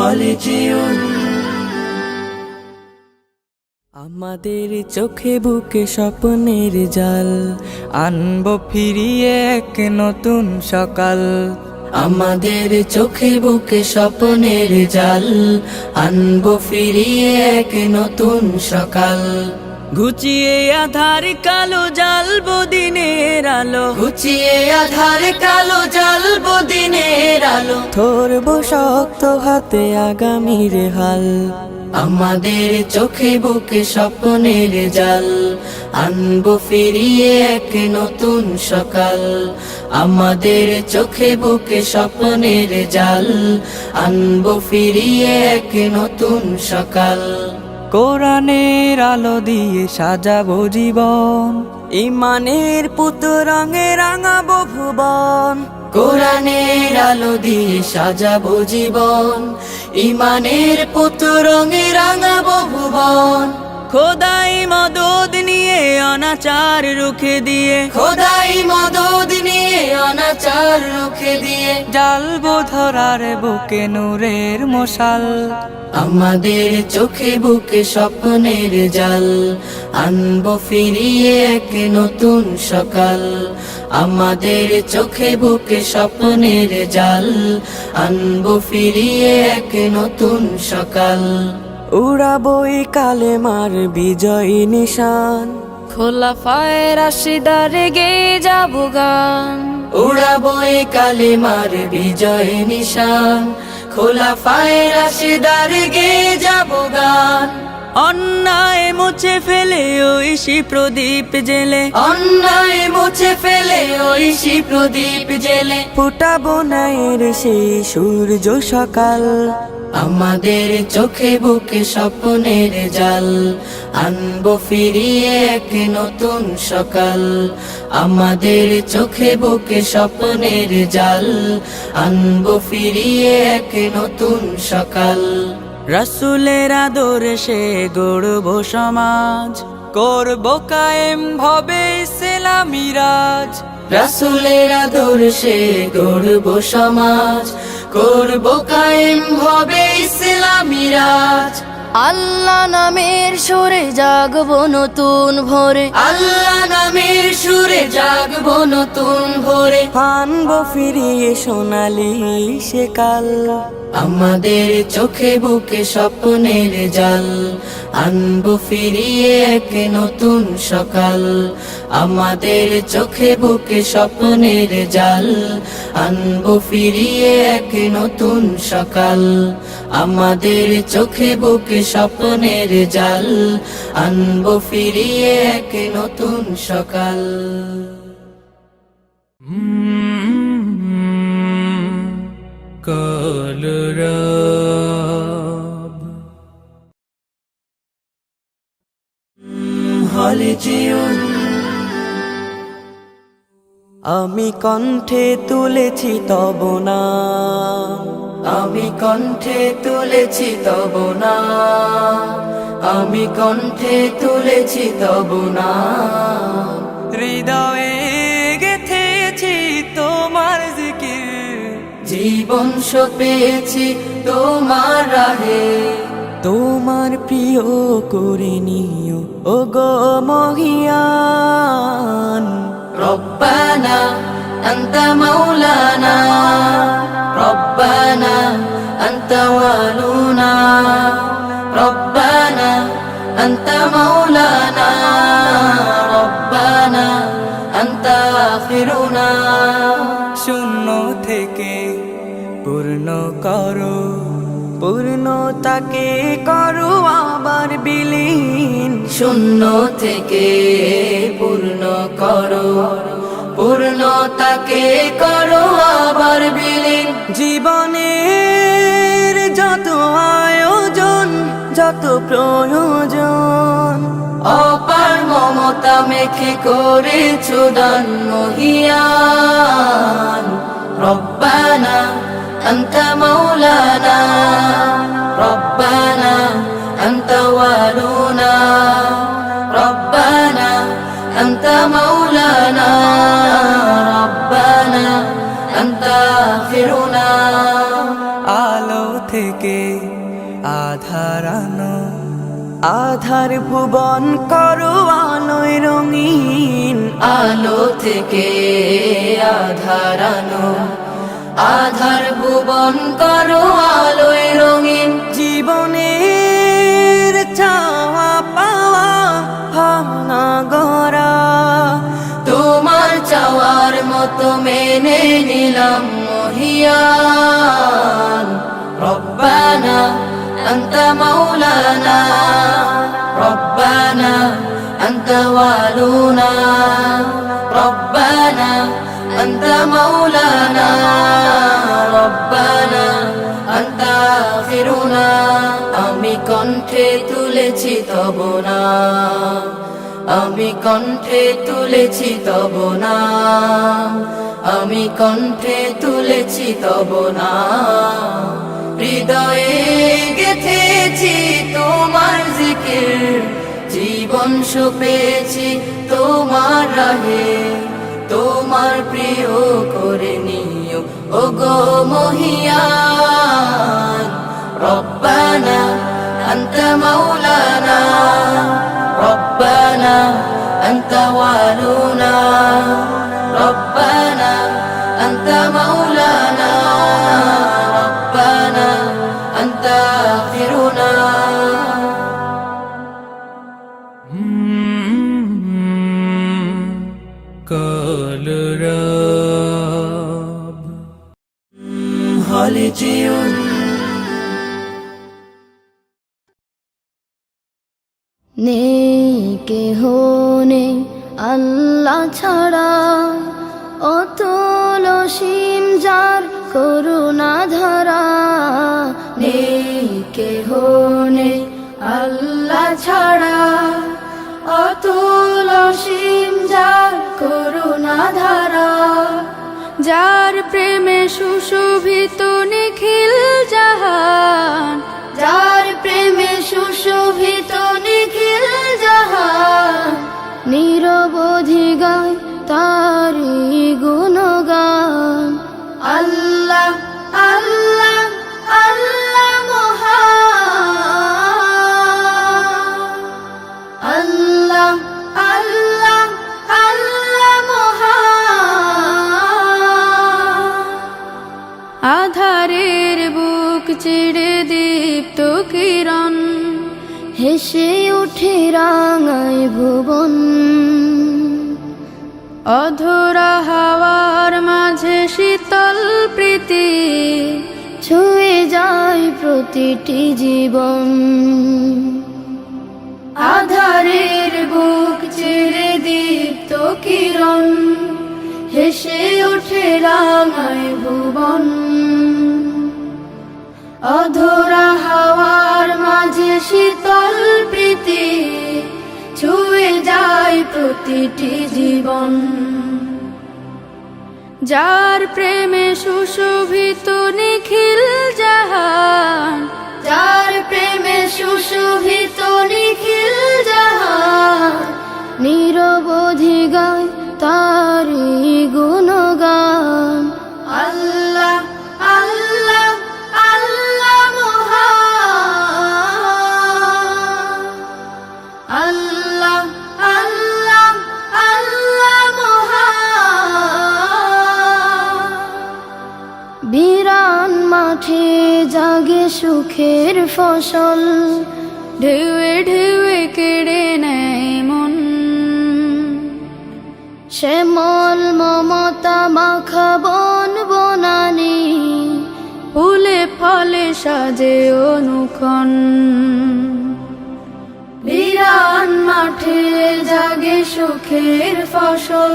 কলেজিয়ম। আমাদের চোখে বুকে স্বপ্নের জাল, আনবো ফিরিয়ে এক নতুন সকাল। আমাদের চোখে বুকে স্বপ্নের জাল, আনবো ফিরিয়ে এক নতুন সকাল। ঘুচিয়ে আধার কালো জ্বালবো দিনের আলো, ঘুচিয়ে আধার কালো জ্বালবো দিনের আলো। ধরবো শক্ত হাতে আগামীর হাল। আমাদের চোখে বুকে স্বপ্নের জাল, আনবো ফিরিয়ে এক নতুন সকাল। আমাদের চোখে বুকে স্বপ্নের জাল, আনবো ফিরিয়ে এক নতুন সকাল। কোরআনের আলো দিয়ে সাজাবো জীবন, ঈমানের পুত রঙে রাঙাবো ভুবন। কোরআনের আলো দিয়ে সাজাবো জীবন, ঈমানের পুত রঙে রাঙাবো ভুবন। খোদাই মদদ নিয়ে অনাচার রুখে দিয়ে, খোদাই মদদ নিয়ে অনাচার রুখে দিয়ে। জ্বালবো ধরার বুকে নূরের মশাল। আমাদের চোখে বুকে স্বপ্নের জাল, আনবো ফিরিয়ে এক নতুন সকাল। আমাদের চোখে বুকে স্বপ্নের জাল, আনবো ফিরিয়ে এক নতুন সকাল। উড়াবো এই কালেমার বিজয়ী নিশান, খোলাফায়ে রাশিদারে গেয়ে যাবো গান। উড়াবো এই কালেমার বিজয়ী নিশান, খোলাফায়ে রাশিদারে গেয়ে যাবো গান। অন্যায় মুছে ফেলে ঐশী প্রদীপ জেলে, অন্যায় মুছে ফেলে ঐশী প্রদীপ জেলে। ফুটাবো ন্যায়ের সেই সূর্য সকাল। আমাদের চোখে বুকে স্বপ্নের জাল, আনবো ফিরিয়ে এক নতুন সকাল। আমাদের চোখে বুকে স্বপ্নের জাল, আনবো ফিরিয়ে এক নতুন সকাল। রাসূলের আদর্শে গড়বো সমাজ, করবো কায়েম ভবে ইসলামী রাজ। রাসূলের আদর্শে গড়বো সমাজ, করবো কায়েম ভবে ইসলামী রাজ। আল্লাহ নামের সুরে জাগবো নতুন ভোরে, আল্লাহ নামের সুরে জাগবো নতুন ভোরে। আনবো ফিরিয়ে সোনালি সে কাল। আমাদের চোখে বুকে স্বপ্নের জাল, আনবো ফিরিয়ে এক নতুন সকাল। আমাদের চোখে বুকে স্বপ্নের জাল, আনবো ফিরিয়ে এক নতুন সকাল। আমাদের চোখে বুকে স্বপ্নের জাল, আনবো ফিরিয়ে এক নতুন সকাল। কলরব কলেজিয়ম। আমি কণ্ঠে তুলেছি তব নাম, আমি কণ্ঠে তুলেছি তব নাম, আমি কণ্ঠে তুলেছি তব নাম। হৃদয়ে গেথেছি তোমার জিকির, জীবন সপেছি তোমার রাহে। তোমার প্রিয় করে নিও ও গো মহিয়ান। রব্বানা আনতা মাওলানা, রব্বানা আনতা ওয়ালুনা, রব্বানা আনতা মাওলানা, রব্বানা আনতা আখিরুনা। শূন্য থেকে পূর্ণ করো, পূর্ণতাকে করো আবার বিলীন। শূন্য থেকে পূর্ণ করো, পূর্ণতাকে করো আবার বিলীন। জীবনের যত আয়োজন, যত প্রয়োজন, অপার মমতা মেখে করেছো দান মহিয়ান। রব্বানা আনতা মাওলানা, রব্বানা আনতা ওয়ালুনা, রব্বানা আনতা মাওলানা, রব্বানা আনতা আখিরুনা। আলো থেকে আধার আনো, আধার ভুবন করো আলোয় রঙিন। আলো থেকে আধার আনো, আধার ভুবন করো আলোয় রঙিন। জীবনের চাওয়া পাওয়া ভাঙা গড়া, তোমার চাওয়ার মতো মেনে নিলাম মহিয়ান। রব্বানা আনতা মাওলানা, রব্বানা আনতা ওয়ালুনা, রব্বানা আনতা মাওলানা, রব্বানা আনতা আখিরুনা। আমি কণ্ঠে তুলেছি তব নাম, আমি কণ্ঠে তুলেছি তব নাম, আমি কণ্ঠে তুলেছি তব নাম। হৃদয়ে গেথেছি তোমার জিকির, জীবন সঁপেছি তোমার রাহে। তোমার প্রিয় করে নিও ওগো মহিয়ান। রব্বানা আনতা মাওলানা, রব্বানা আনতা ওয়ালুনা, রব্বানা আনতা মাওলানা, রব্বানা আনতা আখিরুনা। কলরব হলে জীবন নেই কেহ নেই আল্লাহ ছাড়া, অতুল অসীম যার করুণা ধারা। নেই কেহ নেই আল্লাহ ছাড়া, অতুল অসীম যার করুণা ধারা। যার প্রেমে সুশোভিত নিখিল জাহান, যার প্রেমে সুশোভিত নিখিল জাহান। নিরবধি গায় তারি গুণগান। আল্লাহ আল্লাহ আল্লাহ মহান, আল্লাহ আল্লাহ আল্লাহ মহান। আধারের বুক চিড়ে দীপ্ত কিরণ, হেসে উঠে রাঙায় ভুবন। অধরা হাওয়ার মাঝে শীতল প্রীতি, ছুঁয়ে যায় প্রতিটি জীবন। আধারের বুক চিরে দীপ্ত কিরণ, হেসে উঠে রাঙায় ভুবন। অধরা হাওয়ার মাঝে শীতল প্রীতি, ছুঁয়ে যায় প্রতিটি জীবন। যার প্রেমে সুশোভিত নিখিল জাহান, যার প্রেমে সুশোভিত নিখিল জাহান। নিরবধি গায় তারি গুণগান। আল্লাহ আল্লাহ আল্লাহ মহান, আল্লাহ আল্লাহ আল্লাহ মহান। বিরান মাঠে জাগে সুখের ফসল, ঢেউয়ে ঢেউয়ে কেড়ে নেয় মন। শ্যামল মমতা মাখা বন বনানি, ফুলে ফলে সাজে অনুক্ষণ। বিরান মাঠে জাগে সুখের ফসল,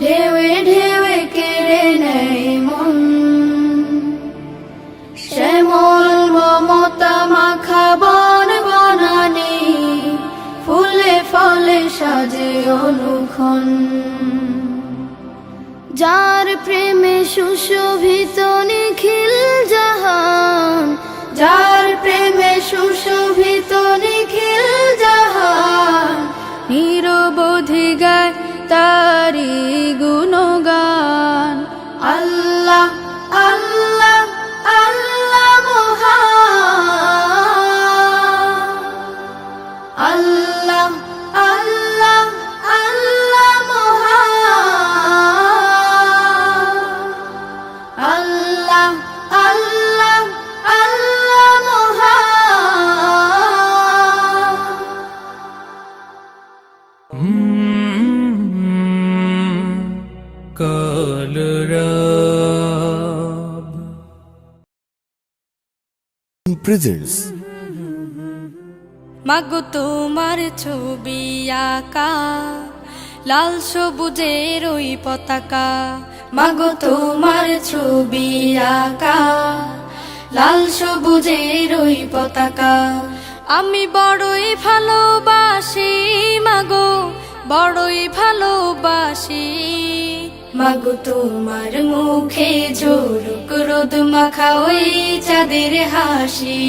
ঢেউয়ে ঢেউয়ে কেড়ে নেয় মন। শ্যামল মমতা মাখা বন বনানি, ফুলে ফলে সাজে অনুক্ষণ। যার প্রেমে সুশোভিত নিখিল জাহান, যার প্রেমে সুশোভিত নিখিল জাহান। নিরবধি গায় তারি গুণগান। আল্লাহ আল্লাহ আল্লাহ আল্লাহ আল্লাহ মহান। কালরাব presents মাগো তোমার ছবি আঁকা লাল সবুজের ওই পতাকা, মাগো তোমার ছবি আঁকা লাল সবুজের ওই পতাকা। আমি বড়ই ভালোবাসি মাগো, বড়ই ভালোবাসি। মাগো তোমার মুখে ঝলক রোদ মাখা ওই চাঁদের হাসি,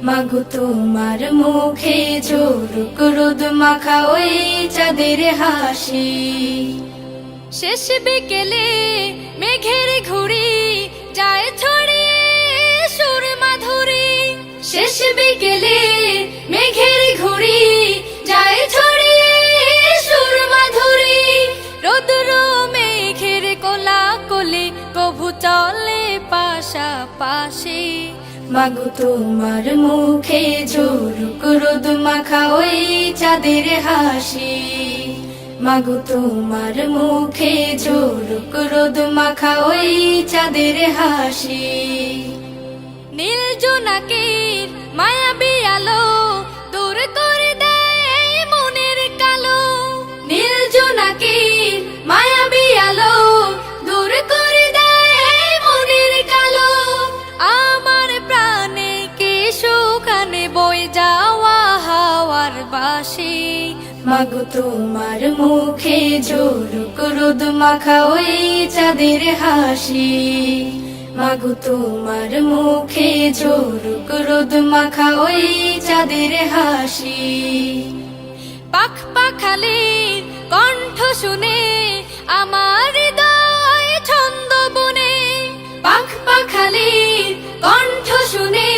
মাগো তোমার মুখে ঝলক রোদ মাখা ওই চাঁদের হাসি। শেষ বিকেলে মেঘের ঘুড়ি যায় ছড়িয়ে সুর মাধুরী, শেষ বিকেলে মেঘের ঘুড়ি যায় ছড়িয়ে সুর মাধুরী। রোদ্র মেঘের কোলা কোলে কভু চলে পাশাপাশি, মাগো তোমার মুখে ঝলক রোদ মাখা ওই চাঁদের হাসি, মাগো তোমার মুখে ঝলক রোদ মাখা ওই চাঁদের হাসি। নীল জোনাকির মায়াবী আলো দূর করে দেয় মনের কালো, নীল জোনাকির মায়াবী আলো দূর করে দেয় মনের কালো। আমার প্রাণে কে সুখানে বই যাওয়া হাওয়ার বাসি, মাগো তোমার মুখে ঝলক রোদ মাখা ওই চাঁদের হাসি, মাগো তোমার মুখে ঝলক রোদ মাখা ওই চাঁদের হাসি। পাখ পাখালির কণ্ঠ শুনে আমার হৃদয় ছন্দ বনে, পাখ পাখালির কণ্ঠ শুনে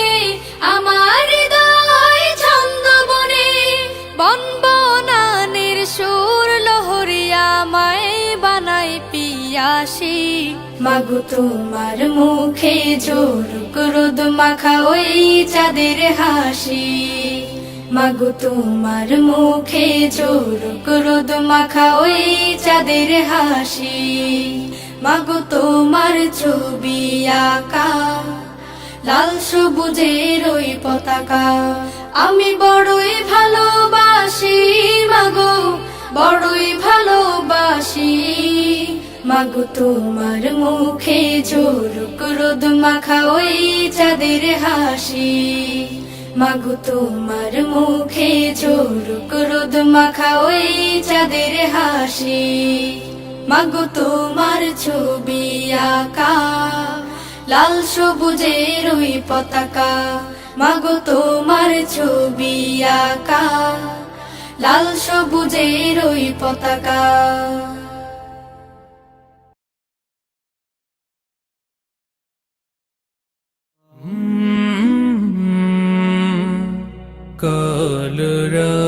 আমার হৃদয় ছন্দ বনে। বন বনানের সুর লহরিয়া মায় বানাই পিয়াসি, মাগো তোমার মুখে ঝলক রোদ মাখা ওই চাঁদের হাসি, মাগো তোমার মুখে ঝলক রোদ মাখা ওই চাঁদের হাসি। মাগো তোমার ছবি আঁকা লাল সবুজের ওই পতাকা, আমি বড়ই ভালোবাসি মাগো, বড়ই ভালোবাসি। মাগো তোমার মুখে ঝলক রোদ মাখা ওই চাঁদের হাসি, মাগো তোমার মুখে ঝলক রোদ মাখা ওই চাঁদের হাসি। মাগো তোমার ছবি আঁকা লাল সবুজের ওই পতাকা, মাগো তোমার ছবি আঁকা লাল সবুজের ওই পতাকা। কালরাব